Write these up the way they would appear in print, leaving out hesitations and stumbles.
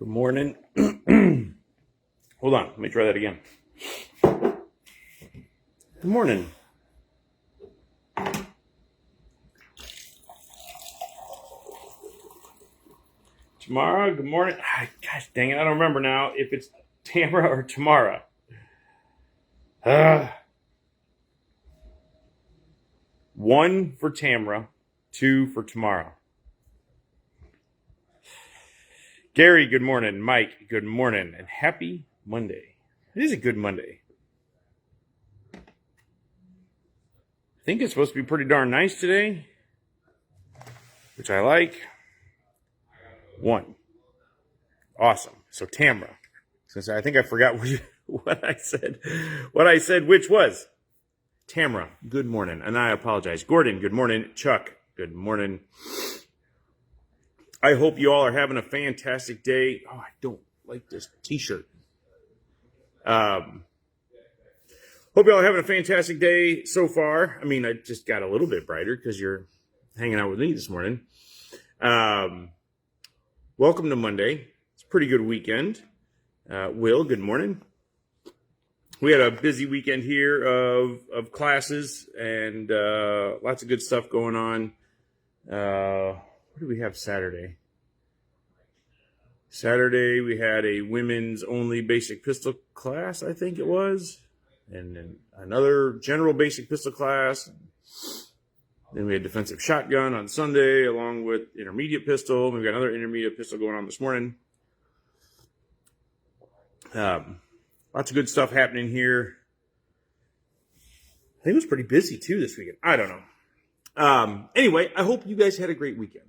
Good morning. Hold on, let me try that again. Good morning. Tamara, good morning. Gosh dang it, I don't remember now if it's Tamara or Tamara. One for Tamara, two for Tamara. Gary, good morning. Mike, good morning. And happy Monday. It is a good Monday. I think it's supposed to be pretty darn nice today, which I like. One. Awesome. So Tamara, since I think I forgot what I said, which was Tamara, good morning. And I apologize. Gordon, good morning. Chuck, good morning. I hope you all are having a fantastic day. Oh, I don't like this t-shirt. Hope you all are having a fantastic day so far. I mean, I just got a little bit brighter because you're hanging out with me this morning. Welcome to Monday. It's a pretty good weekend. Will, good morning. We had a busy weekend here of classes and lots of good stuff going on. What do we have Saturday? Saturday, we had a women's only basic pistol class, I think it was. And then another general basic pistol class. Then we had defensive shotgun on Sunday, along with intermediate pistol. We've got another intermediate pistol going on this morning. Lots of good stuff happening here. I think it was pretty busy, too, this weekend. I don't know. Anyway, I hope you guys had a great weekend.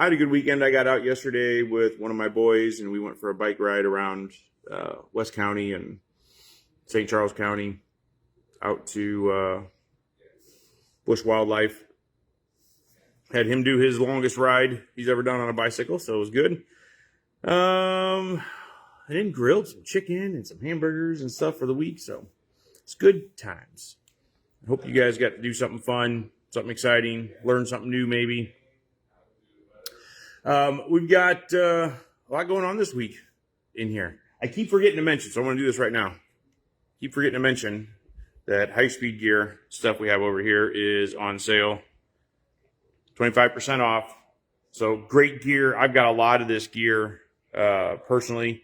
I had a good weekend. I got out yesterday with one of my boys, and we went for a bike ride around West County and St. Charles County out to Bush Wildlife. Had him do his longest ride he's ever done on a bicycle, so it was good. I then grilled some chicken and some hamburgers and stuff for the week, so it's good times. I hope you guys got to do something fun, something exciting, learn something new maybe. We've got a lot going on this week in here. I keep forgetting to mention, so I'm going to do this right now. Keep forgetting to mention that high-speed gear stuff we have over here is on sale. 25% off. So great gear. I've got a lot of this gear personally.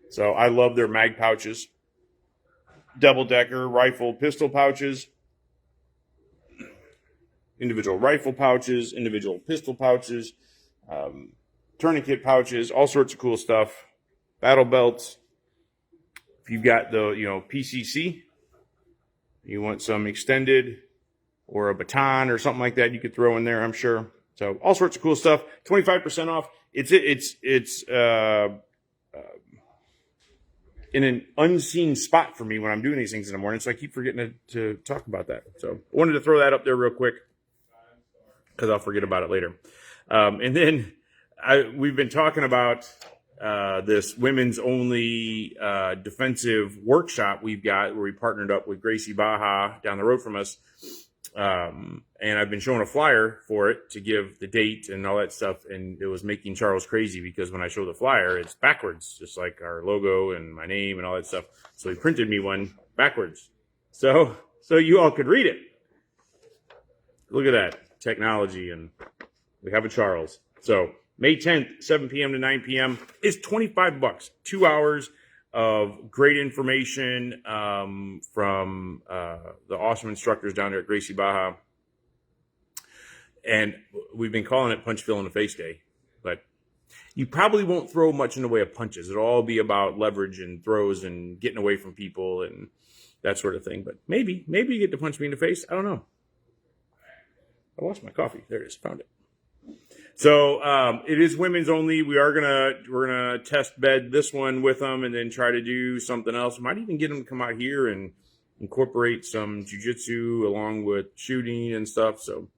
So I love their mag pouches. Double-decker rifle pistol pouches. Individual rifle pouches. Individual pistol pouches. Tourniquet pouches. All sorts of cool stuff. Battle belts. If you've got the, PCC, you want some extended or a baton or something like that, you could throw in there, I'm sure. So all sorts of cool stuff. 25% off. It's in an unseen spot for me when I'm doing these things in the morning, so I keep forgetting to talk about that. So I wanted to throw that up there real quick because I'll forget about it later. And then we've been talking about this women's only defensive workshop we've got where we partnered up with Gracie Baja down the road from us. And I've been showing a flyer for it to give the date and all that stuff. And it was making Charles crazy because when I show the flyer, it's backwards, just like our logo and my name and all that stuff. So he printed me one backwards. So you all could read it. Look at that technology. And we have a Charles. So May 10th, 7 p.m. to 9 p.m. is $25. 2 hours of great information from the awesome instructors down there at Gracie Baja. And we've been calling it Punch Fill in the Face Day. But you probably won't throw much in the way of punches. It'll all be about leverage and throws and getting away from people and that sort of thing. But maybe you get to punch me in the face. I don't know. I lost my coffee. There it is. Found it. So it is women's only. We're gonna test bed this one with them and then try to do something else. Might even get them to come out here and incorporate some jiu-jitsu along with shooting and stuff. So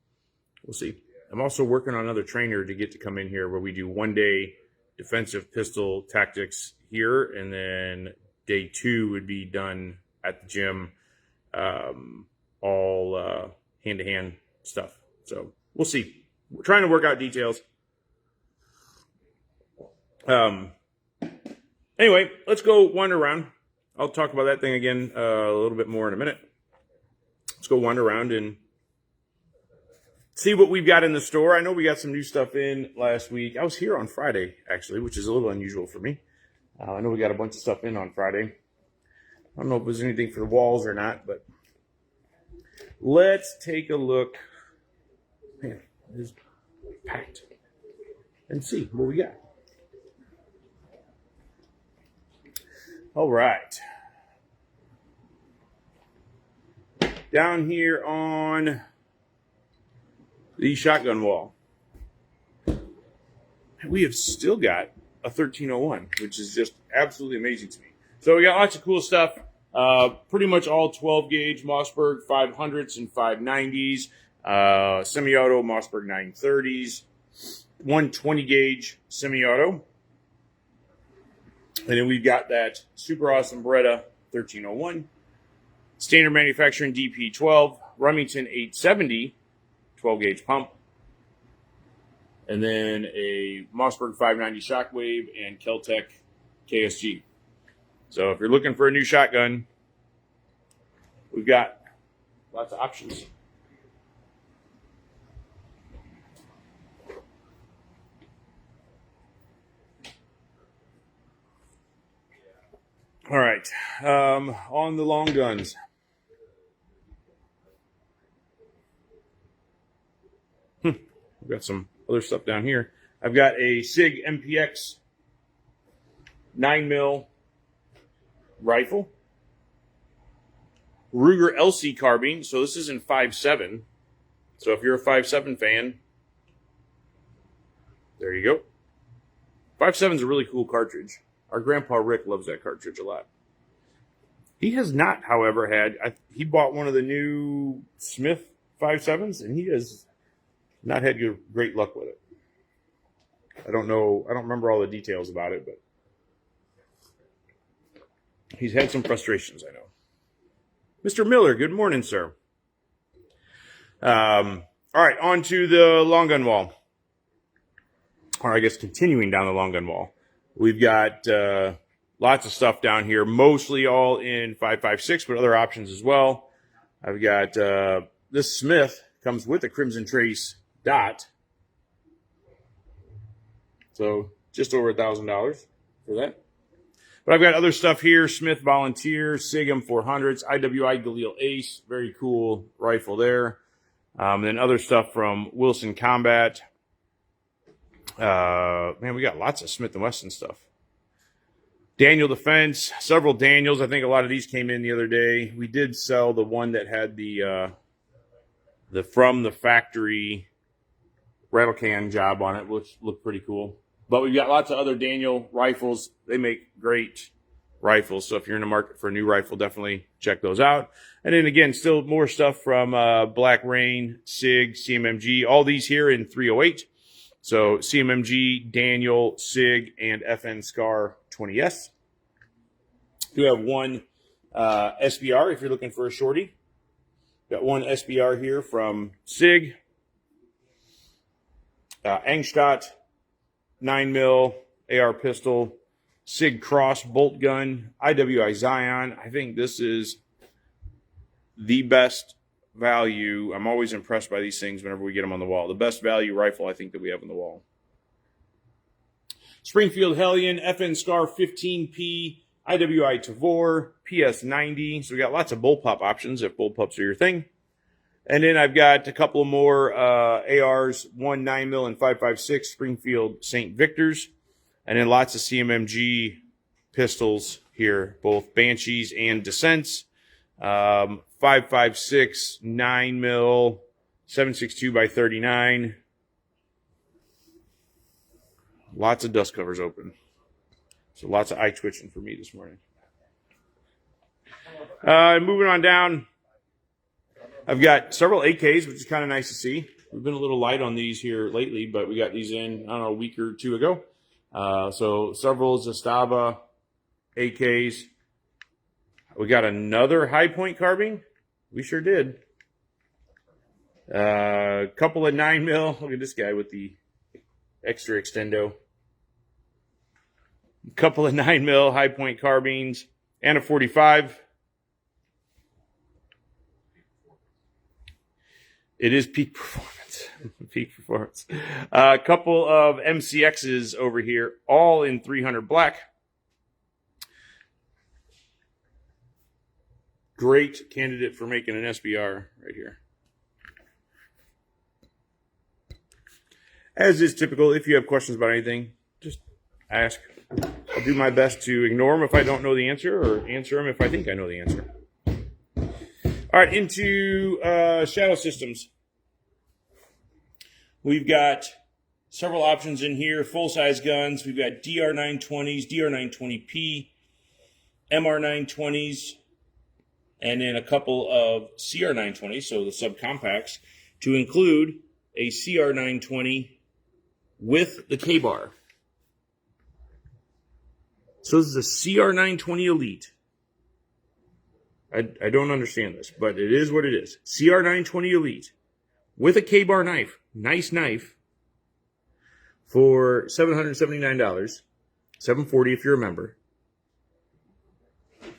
we'll see. I'm also working on another trainer to get to come in here where we do 1 day defensive pistol tactics here, and then day 2 would be done at the gym, all hand-to-hand stuff. So we'll see. We're trying to work out details. Anyway, let's go wander around. I'll talk about that thing again a little bit more in a minute. Let's go wander around and see what we've got in the store. I know we got some new stuff in last week. I was here on Friday, actually, which is a little unusual for me. I know we got a bunch of stuff in on Friday. I don't know if there's anything for the walls or not, but let's take a look. Man, it is packed. And see what we got. All right. Down here on the shotgun wall, we have still got a 1301, which is just absolutely amazing to me. So we got lots of cool stuff. Pretty much all 12 gauge Mossberg 500s and 590s, semi-auto Mossberg 930s, 120 gauge semi-auto. And then we've got that super awesome Beretta 1301, standard manufacturing DP12, Remington 870, 12 gauge pump, and then a Mossberg 590 Shockwave and Keltec KSG. So if you're looking for a new shotgun, we've got lots of options. All right, on the long guns. We've got some other stuff down here. I've got a SIG MPX 9mm rifle. Ruger LC carbine. So this is in 5.7. So if you're a 5.7 fan, there you go. 5.7 is a really cool cartridge. Our grandpa Rick loves that cartridge a lot. He has not, however, he bought one of the new Smith 5.7s, and he has not had great luck with it. I don't remember all the details about it, but he's had some frustrations, I know. Mr. Miller, good morning, sir. All right, on to the long gun wall. Or I guess continuing down the long gun wall. We've got lots of stuff down here, mostly all in 5.56, but other options as well. I've got this Smith comes with a Crimson Trace dot. So just over $1,000 for that. But I've got other stuff here, Smith Volunteer, SIG M400s, IWI Galil Ace, very cool rifle there. Then other stuff from Wilson Combat. Man, we got lots of Smith & Wesson stuff. Daniel Defense, several Daniels. I think a lot of these came in the other day. We did sell the one that had the from the factory rattle can job on it, which looked pretty cool. But we've got lots of other Daniel rifles. They make great rifles. So if you're in the market for a new rifle, definitely check those out. And then again, still more stuff from Black Rain, SIG, CMMG. All these here in 308. So CMMG, Daniel, SIG, and FN Scar 20S. We have one SBR if you're looking for a shorty. Got one SBR here from SIG. Angstadt 9mm AR pistol. SIG Cross bolt gun. IWI Zion. I think this is the best value. I'm always impressed by these things whenever we get them on the wall. The best value rifle I think that we have on the wall. Springfield Hellion, FN Scar 15P, IWI Tavor, PS90. So we got lots of bullpup options if bullpups are your thing. And then I've got a couple more ARs, one 9mm and 5.56 Springfield St. Victor's. And then lots of CMMG pistols here, both Banshees and Descents. 5.56, 9mm, 7.62 by 39. Lots of dust covers open. So lots of eye twitching for me this morning. Moving on down, I've got several AKs, which is kind of nice to see. We've been a little light on these here lately, but we got these in, I don't know, a week or two ago. So several Zastava AKs. We got another high point carbine. We sure did. Couple of 9mm. Look at this guy with the extra extendo. a couple of 9mm high point carbines, and a 45. It is peak performance. Peak performance. A couple of MCXs over here, all in 300 black. Great candidate for making an SBR right here. As is typical, if you have questions about anything, just ask. I'll do my best to ignore them if I don't know the answer, or answer them if I think I know the answer. All right, into shadow systems. We've got several options in here. Full-size guns. We've got DR920s, DR920P, MR920s, and then a couple of CR920s, so the subcompacts, to include a CR920 with the K-bar. So this is a CR920 Elite. I don't understand this, but it is what it is. CR920 Elite with a K-bar knife. Nice knife for $779. $740 if you're a member.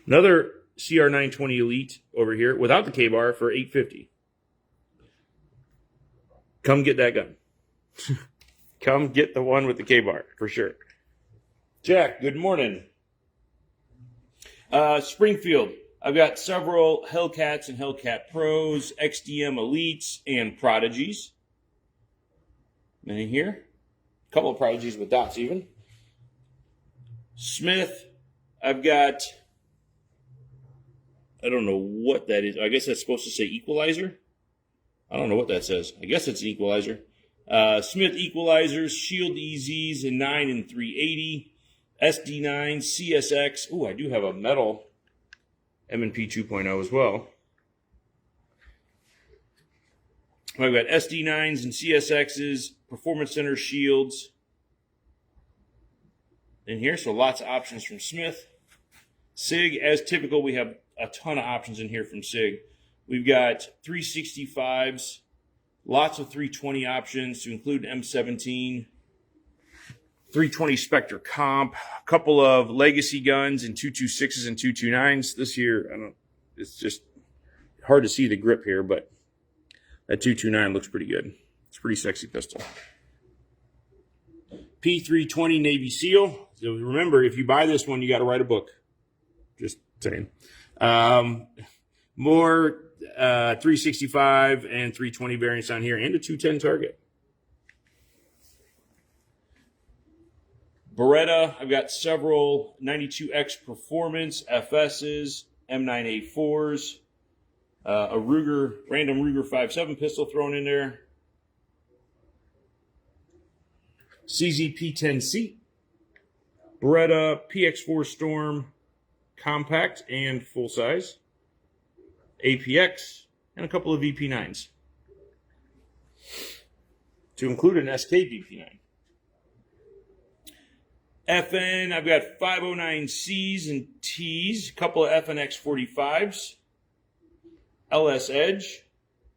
Another CR920 Elite over here without the K-bar for $850. Come get that gun. Come get the one with the K-bar for sure. Jack, good morning. Springfield. I've got several Hellcats and Hellcat Pros, XDM Elites, and Prodigies. And in here, a couple of Prodigies with dots even. Smith, I've got, I don't know what that is. I guess that's supposed to say equalizer. I don't know what that says. I guess it's an equalizer. Smith equalizers, Shield EZs in 9 and 380. SD9, CSX. Ooh, I do have a metal M&P 2.0 as well. I've got SD9s and CSXs, Performance Center shields in here, so lots of options from Smith. SIG, as typical, we have a ton of options in here from SIG. We've got 365s, lots of 320 options to include M17, 320 Spectre Comp, a couple of legacy guns in 226s and 229s. This year, it's just hard to see the grip here, but that 229 looks pretty good. It's a pretty sexy pistol. P320 Navy SEAL. So remember, if you buy this one, you got to write a book. Just saying. More 365 and 320 variants on here, and a 210 target. Beretta, I've got several 92X Performance, FSs, M9A4s, a Ruger, random Ruger 5.7 pistol thrown in there. CZP-10C, Beretta PX4 Storm, compact and full size, APX, and a couple of VP9s. To include an SK VP9. FN, I've got 509Cs and Ts, a couple of FNX 45s, LS Edge,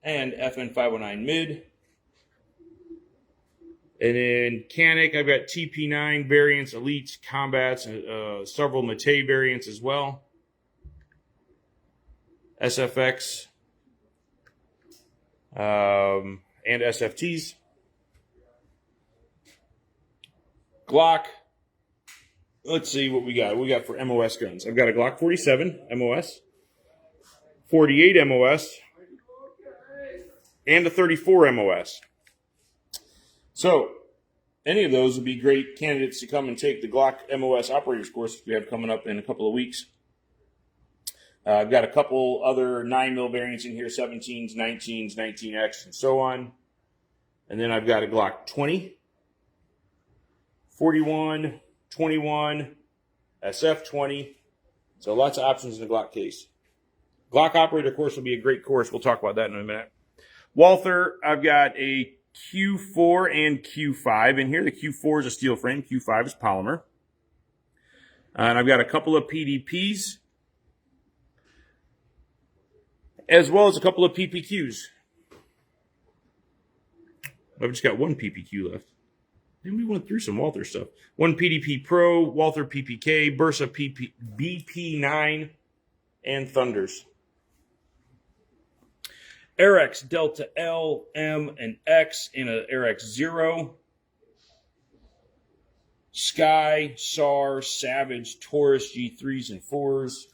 and FN 509 Mid. And then Canic, I've got TP9 variants, Elites, Combats, and several Mate variants as well. SFX, and SFTs. Glock. Let's see what we got. What we got for MOS guns. I've got a Glock 47 MOS, 48 MOS, and a 34 MOS. So, any of those would be great candidates to come and take the Glock MOS operators course we have coming up in a couple of weeks. I've got a couple other 9mm variants in here, 17s, 19s, 19X, and so on. And then I've got a Glock 20, 41, 21, SF20. So lots of options in the Glock case. Glock operator course will be a great course. We'll talk about that in a minute. Walther, I've got a Q4 and Q5 in here. The Q4 is a steel frame. Q5 is polymer. And I've got a couple of PDPs, as well as a couple of PPQs. I've just got one PPQ left. And we went through some Walther stuff. One PDP Pro, Walther PPK, Bursa BP9, and Thunders. RX Delta L, M, and X in a RX 0. Sky, SAR, Savage, Taurus G3s and 4s.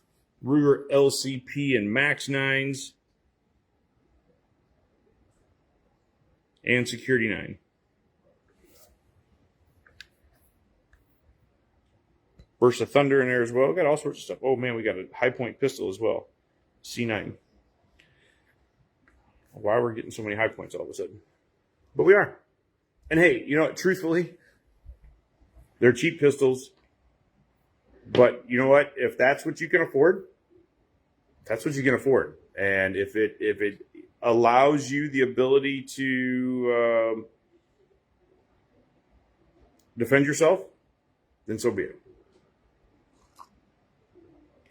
Ruger LCP and Max 9s. And Security 9. Burst of Thunder in there as well. Got all sorts of stuff. Oh man, we got a high point pistol as well. C9. Why we're getting so many high points all of a sudden. But we are. And hey, you know what? Truthfully, they're cheap pistols. But you know what? If that's what you can afford, that's what you can afford. And if it allows you the ability to defend yourself, then so be it.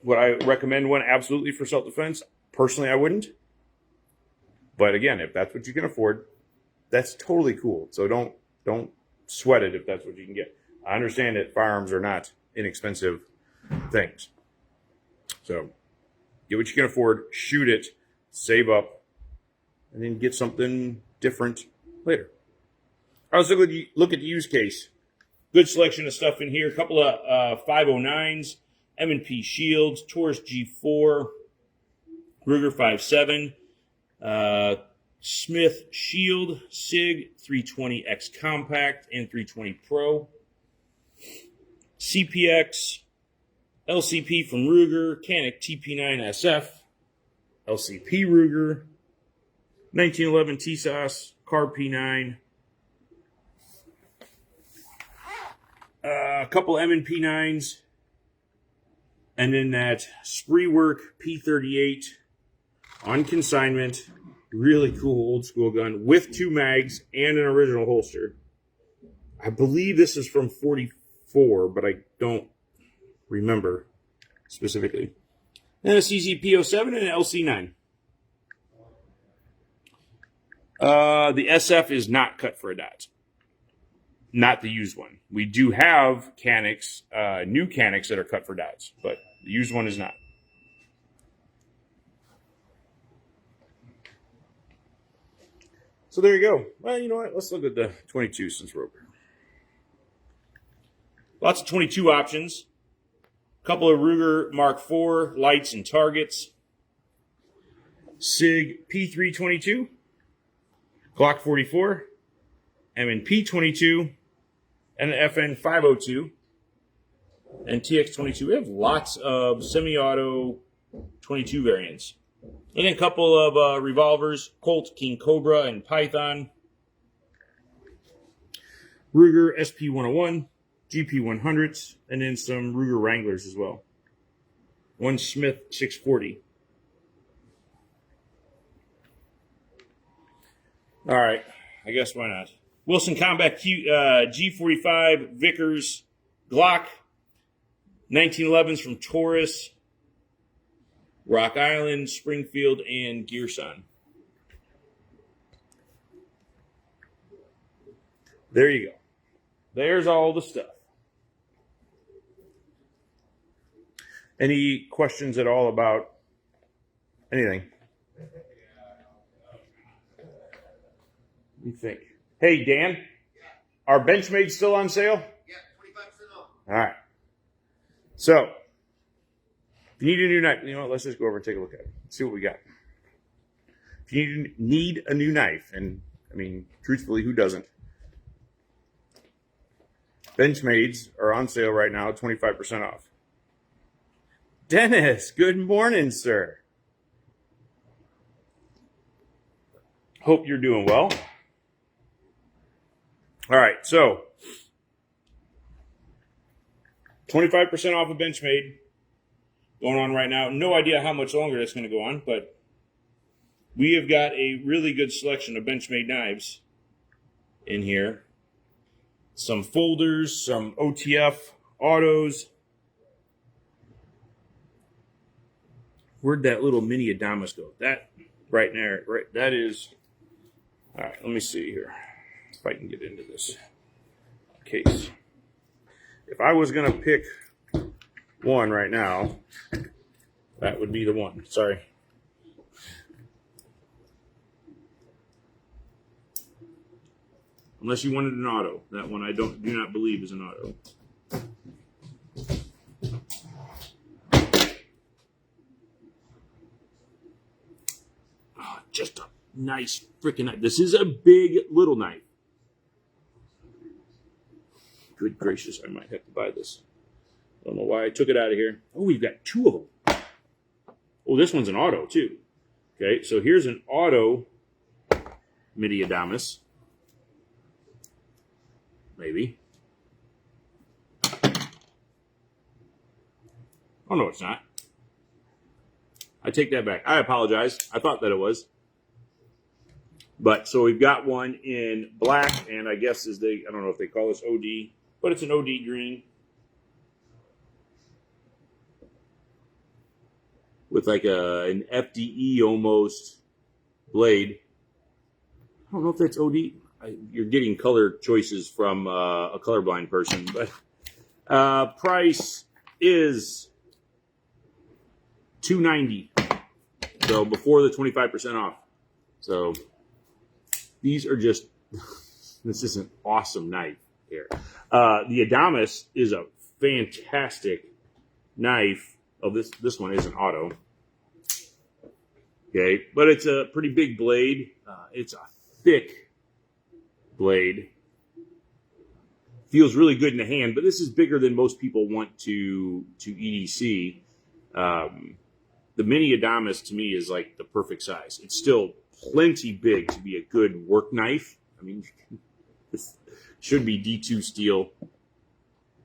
Would I recommend one? Absolutely, for self-defense? Personally, I wouldn't. But again, if that's what you can afford, that's totally cool. So don't sweat it if that's what you can get. I understand that firearms are not inexpensive things. So get what you can afford, shoot it, save up, and then get something different later. All right, let's look at the use case. Good selection of stuff in here. A couple of 509s, M&P Shields, Taurus G4, Ruger 5.7, Smith Shield, SIG 320X Compact and 320 Pro, CPX, LCP from Ruger, Canik TP9SF, LCP Ruger, 1911 TSAS, Car P9, a couple M&P 9s, and then that Spreework P38 on consignment. Really cool old school gun with 2 mags and an original holster. I believe this is from 44, but I don't remember specifically. And a CZP07 and an LC9. The SF is not cut for a dot. Not the used one. We do have Canics, new Canics that are cut for dots, but the used one is not. So there you go. Well, you know what? Let's look at the 22 since we're over. Lots of 22 options. A couple of Ruger Mark IV lights and targets. SIG P322. Glock 44. M&P 22. And an FN 502. And TX22. We have lots of semi-auto 22 variants. And then a couple of revolvers, Colt, King Cobra, and Python. Ruger SP101, GP100s, and then some Ruger Wranglers as well. One Smith 640. All right, I guess why not? Wilson Combat G45, Vickers, Glock, 1911s from Taurus, Rock Island, Springfield, and Gearson. There you go. There's all the stuff. Any questions at all about anything? What do you think? Hey, Dan, are Benchmade still on sale? Yeah, 25% off. All right. So, if you need a new knife, you know what? Let's just go over and take a look at it. See what we got. If you need a new knife, and I mean, truthfully, who doesn't? Benchmades are on sale right now, 25% off. Dennis, good morning, sir. Hope you're doing well. All right, so 25% off of Benchmade going on right now. No idea how much longer that's going to go on, but we have got a really good selection of Benchmade knives in here. Some folders, some OTF autos. Where'd that little mini Adamus go? That right there, right? That is. All right, let me see here if I can get into this. case. If I was going to pick one right now, that would be the one. Sorry. Unless you wanted an auto. That one I do not believe is an auto. Oh, just a nice freaking knife. This is a big little knife. Good gracious, I might have to buy this. I don't know why I took it out of here. Oh, we've got two of them. Oh, this one's an auto too. Okay, so here's an auto mini Adamus. Maybe. Oh, no, it's not. I take that back. I apologize. I thought that it was. But, so we've got one in black, and I guess I don't know if they call this OD, but it's an OD green. With like an FDE almost blade. I don't know if that's OD. You're getting color choices from a colorblind person, but price is $290. So before the 25% off. So these are just this is an awesome knife here. The Adamus is a fantastic knife. Oh, this one is an auto. Okay, but it's a pretty big blade. It's a thick blade. Feels really good in the hand, but this is bigger than most people want to EDC. The mini Adamus to me is like the perfect size. It's still plenty big to be a good work knife. I mean, this should be D2 steel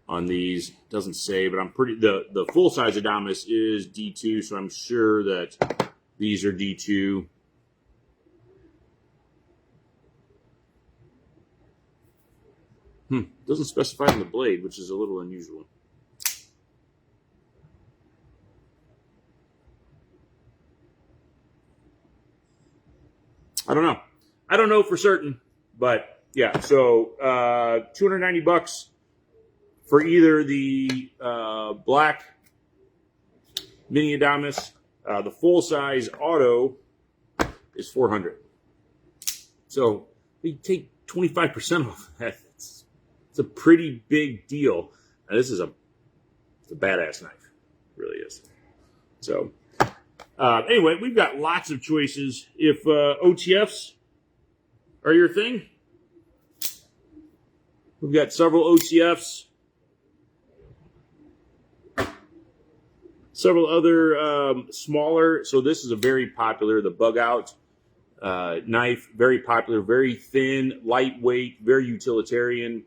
on these. Doesn't say, but I'm pretty. The full size Adamus is D2, so I'm sure that these are D2. Doesn't specify on the blade, which is a little unusual. I don't know. I don't know for certain, but yeah. So $290 for either the black mini Adamus, the full size auto is $400. So we take 25% off that. It's a pretty big deal. Now, this is a badass knife. It really is. So anyway, we've got lots of choices. If OTFs are your thing, we've got several OTFs. Several other smaller. So this is a very popular, the bug out knife. Very popular, very thin, lightweight, very utilitarian.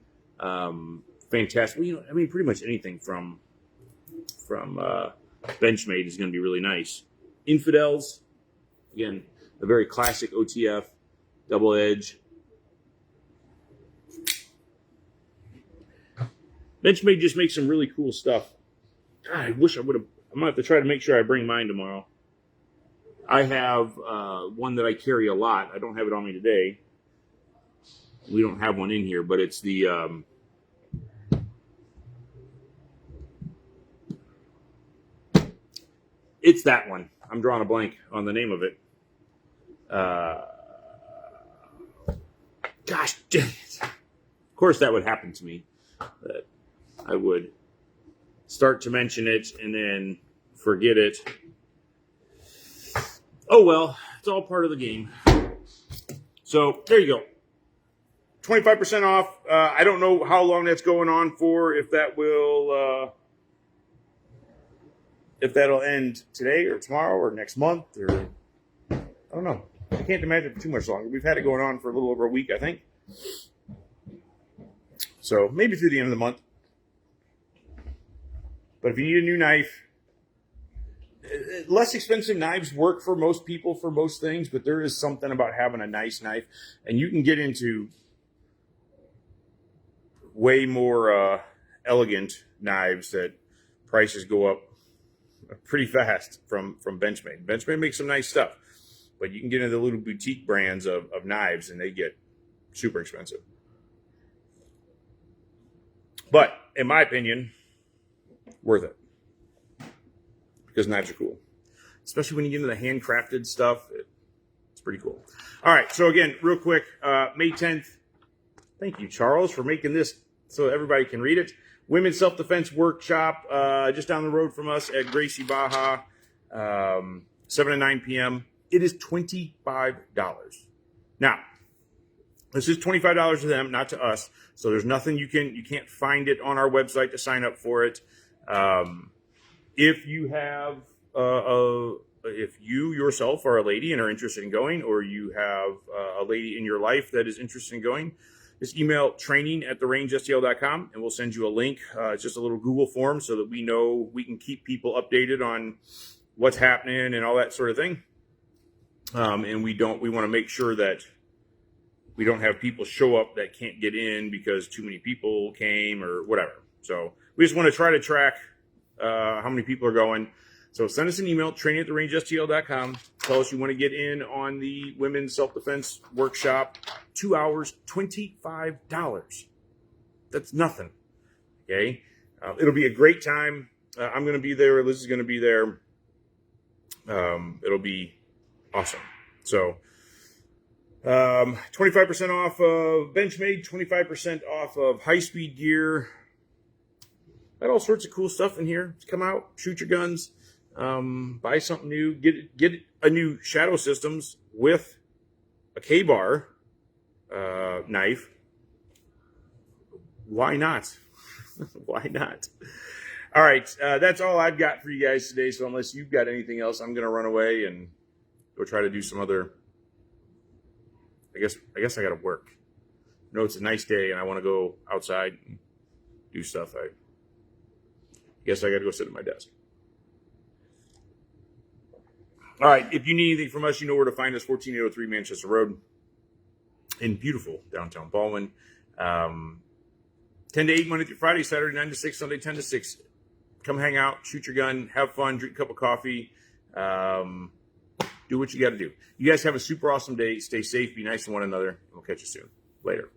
Fantastic. Well, I mean, pretty much anything from Benchmade is going to be really nice. Infidels, again, a very classic OTF, double edge. Benchmade just makes some really cool stuff. God, I wish I would have. I'm going to have to try to make sure I bring mine tomorrow. I have one that I carry a lot. I don't have it on me today. We don't have one in here, but it's the it's that one. I'm drawing a blank on the name of it. Gosh dang it. Of course that would happen to me. That I would start to mention it and then forget it. Oh well, it's all part of the game. So there you go. 25% off. I don't know how long that's going on for. If that will, if that'll end today or tomorrow or next month, or I don't know. I can't imagine it too much longer. We've had it going on for a little over a week, I think. So maybe through the end of the month. But if you need a new knife, less expensive knives work for most people for most things, but there is something about having a nice knife, and you can get into way more elegant knives that prices go up pretty fast from Benchmade. Benchmade makes some nice stuff, but you can get into the little boutique brands of knives, and they get super expensive. But in my opinion, worth it because knives are cool, especially when you get into the handcrafted stuff. It's pretty cool. All right, so again, real quick, May 10th. Thank you, Charles, for making this so everybody can read it. Women's Self-Defense Workshop, just down the road from us at Gracie Baja, 7 to 9 p.m. It is $25. Now, this is $25 to them, not to us. So there's nothing you can't find it on our website to sign up for it. If you have if you yourself are a lady and are interested in going, or you have a lady in your life that is interested in going, just email training@therangestl.com and we'll send you a link. It's just a little Google form so that we know we can keep people updated on what's happening and all that sort of thing. And we want to make sure that we don't have people show up that can't get in because too many people came or whatever. So we just want to try to track how many people are going. So send us an email, training@therangestl.com. Tell us you want to get in on the Women's Self-Defense Workshop. 2 hours, $25. That's nothing. Okay? It'll be a great time. I'm going to be there. Liz is going to be there. It'll be awesome. So 25% off of Benchmade, 25% off of high-speed gear. Got all sorts of cool stuff in here. Come out, shoot your guns, buy something new, get a new Shadow Systems with a K-bar knife. Why not? Why not? All right, that's all I've got for you guys today. So unless you've got anything else, I'm going to run away and go try to do some other. I guess I got to work. No, it's a nice day and I want to go outside and do stuff. I guess I got to go sit at my desk. All right, if you need anything from us, you know where to find us. 14803 Manchester Road in beautiful downtown Baldwin. 10 to 8 Monday through Friday, Saturday 9 to 6, Sunday 10 to 6. Come hang out, shoot your gun, have fun, drink a cup of coffee. Do what you got to do. You guys have a super awesome day. Stay safe, be nice to one another. We'll catch you soon. Later.